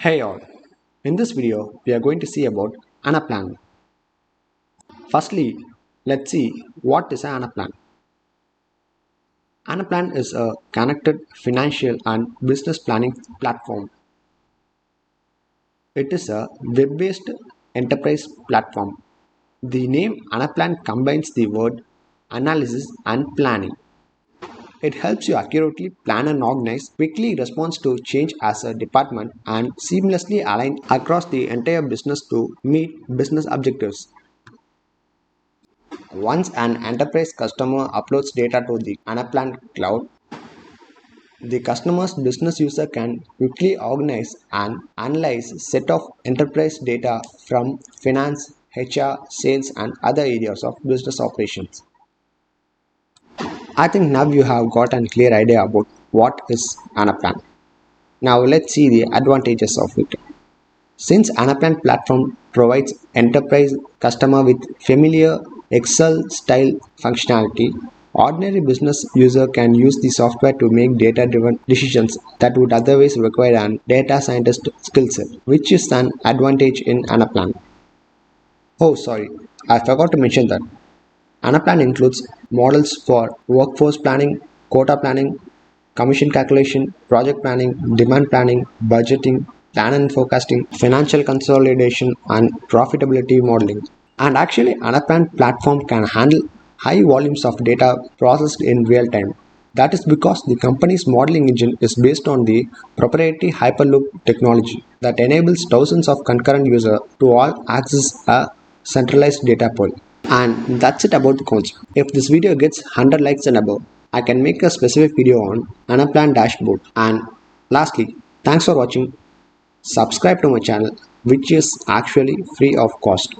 Hey all, in this video we are going to see about Anaplan. Firstly, let's see what is an Anaplan. Anaplan is a connected financial and business planning platform. It is a web-based enterprise platform. The name Anaplan combines the word analysis and planning. It helps you accurately plan and organize, quickly respond to change as a department, and seamlessly align across the entire business to meet business objectives. Once an enterprise customer uploads data to the Anaplan cloud, the customer's business user can quickly organize and analyze a set of enterprise data from finance, HR, sales, and other areas of business operations. I think now you have got a clear idea about what is Anaplan. Now let's see the advantages of it. Since Anaplan platform provides enterprise customer with familiar Excel style functionality, ordinary business user can use the software to make data driven decisions that would otherwise require an data scientist skill set, which is an advantage in Anaplan. Oh sorry, I forgot to mention that Anaplan includes models for workforce planning, quota planning, commission calculation, project planning, demand planning, budgeting, plan and forecasting, financial consolidation, and profitability modeling. And actually, Anaplan platform can handle high volumes of data processed in real time. That is because the company's modeling engine is based on the proprietary Hyperloop technology that enables thousands of concurrent users to all access a centralized data pool. And that's it about the concept. If this video gets 100 likes and above, I can make a specific video on Anaplan dashboard. And lastly, thanks for watching. Subscribe to my channel, which is actually free of cost.